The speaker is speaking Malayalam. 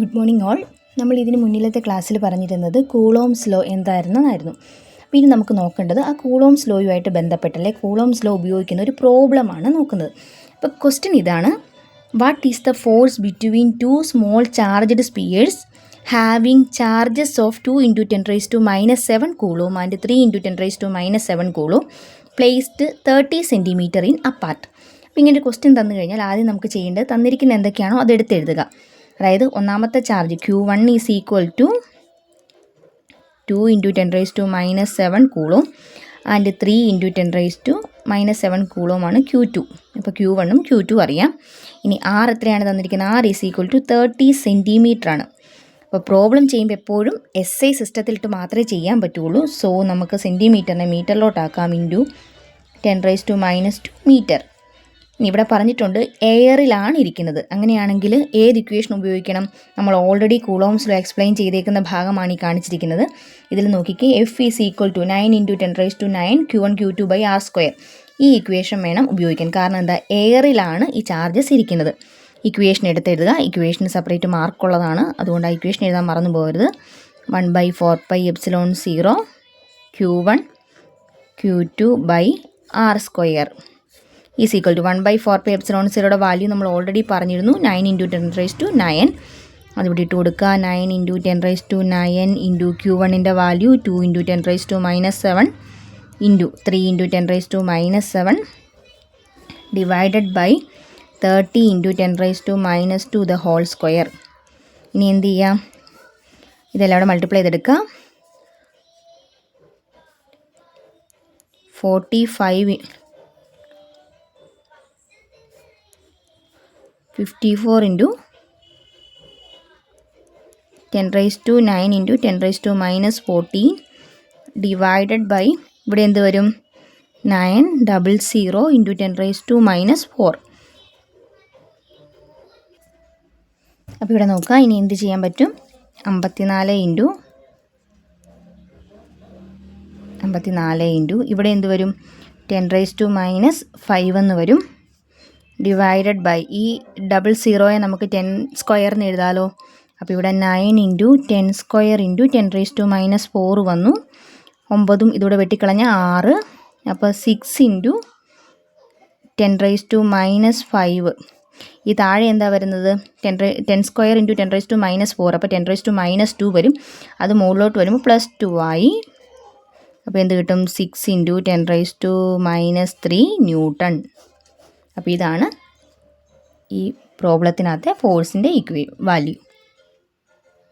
Good morning all. നമ്മൾ ഇതിന് മുന്നിലത്തെ ക്ലാസ്സിൽ പറഞ്ഞിരുന്നത് കൂളോംസ് ലോ എന്തായിരുന്നെന്നായിരുന്നു. അപ്പോൾ ഇനി നമുക്ക് നോക്കേണ്ടത് ആ കൂളോംസ് ലോയുമായിട്ട് ബന്ധപ്പെട്ടല്ലേ കൂളോംസ് ലോ ഉപയോഗിക്കുന്ന ഒരു പ്രോബ്ലമാണ് നോക്കുന്നത്. അപ്പോൾ ക്വസ്റ്റ്യൻ ഇതാണ്: what is the force between two small charged spheres having charges of 2 × 10⁻⁻7 coulomb and 3 × 10⁻⁻7 coulomb placed 30 centimetre in apart. അപ്പോൾ ഇങ്ങനെ ഒരു ക്വസ്റ്റ്യൻ തന്നു കഴിഞ്ഞാൽ ആദ്യം നമുക്ക് ചെയ്യേണ്ടത് തന്നിരിക്കുന്ന എന്തൊക്കെയാണോ അതെടുത്ത് എഴുതുക. അതായത് ഒന്നാമത്തെ charge Q1 is equal to 2 × 10⁻⁻7 coulomb and 3 × 10⁻⁻7 കൂളോമാണ് Q2. അപ്പോൾ Q1ഉം Q2 അറിയാം. ഇനി R എത്രയാണ് തന്നിരിക്കുന്നത്? R is equal to 30 centimetre ആണ്. അപ്പോൾ പ്രോബ്ലം ചെയ്യുമ്പോൾ എപ്പോഴും SI സിസ്റ്റത്തിലിട്ട് മാത്രമേ ചെയ്യാൻ പറ്റുള്ളൂ. സോ നമുക്ക് സെൻറ്റിമീറ്ററിനെ മീറ്ററിലോട്ടാക്കാം ഇൻറ്റു 10⁻⁻2 മീറ്റർ. ഇവിടെ പറഞ്ഞിട്ടുണ്ട് എയറിലാണ് ഇരിക്കുന്നത്. അങ്ങനെയാണെങ്കിൽ ഏത് ഇക്വേഷൻ ഉപയോഗിക്കണം? നമ്മൾ ഓൾറെഡി കൂളോംസ് ലോ എക്സ്പ്ലെയിൻ ചെയ്തേക്കുന്ന ഭാഗമാണ് ഈ കാണിച്ചിരിക്കുന്നത്. ഇതിൽ നോക്കിക്കേ, F is equal to 9 × 10⁻⁹ Q1 Q2/R². ഈ ഇക്വേഷൻ വേണം ഉപയോഗിക്കാൻ. കാരണം എന്താ? എയറിലാണ് ഈ ചാർജസ് ഇരിക്കുന്നത്. ഇക്വേഷൻ എടുത്തെഴുതുക. ഇക്വേഷൻ സെപ്പറേറ്റ് മാർക്കുള്ളതാണ്, അതുകൊണ്ട് ആ ഇക്വേഷൻ എഴുതാൻ മറന്നു പോകരുത്. 1/4πε0 Q1 Q2/R² is equal to 1/4πε0യുടെ വാല്യൂ നമ്മൾ ഓൾറെഡി പറഞ്ഞിരുന്നു, 9 × 10⁻⁹. അതിവിടെ ഇട്ട് കൊടുക്കുക. 9 × 10⁻⁹ ഇൻറ്റു Q1ൻ്റെ value 2 × 10⁻⁷ into 3 × 10⁻⁷ divided by 30 × 10⁻² the whole square. ഇനി എന്ത് ചെയ്യാം? ഇതെല്ലാം കൂടെ മൾട്ടിപ്ലൈ ചെയ്തെടുക്കുക. 54 × 10⁻⁹ ഇൻറ്റു 10⁻⁻14 ഡിവൈഡഡ് ബൈ, ഇവിടെ എന്ത് വരും? 900 × 10⁻⁻4. അപ്പോൾ ഇവിടെ നോക്കുക. ഇനി എന്ത് ചെയ്യാൻ പറ്റും? 54 ഇൻറ്റു ഇവിടെ എന്ത് വരും? 10⁻⁵ എന്ന് വരും. ഡിവൈഡഡ് ബൈ, ഈ 00 നമുക്ക് 10² എന്ന് എഴുതാമല്ലോ. അപ്പോൾ ഇവിടെ 9 × 10² ഇൻറ്റു 10⁻⁴ വന്നു. 9ഉം ഇതിവിടെ വെട്ടിക്കളഞ്ഞ 6. അപ്പോൾ 6 × 10⁻⁵. ഈ താഴെ എന്താ വരുന്നത്? 10² ഇൻറ്റു 10⁻⁴. അപ്പോൾ 10⁻2 വരും. അത് മുകളിലോട്ട് വരുമ്പോൾ +2 ആയി. അപ്പോൾ എന്ത് കിട്ടും? 6 × 10⁻³ ന്യൂട്ടൺ. അപ്പോൾ ഇതാണ് ഈ പ്രോബ്ലത്തിനകത്തെ ഫോഴ്സിൻ്റെ വാല്യൂ.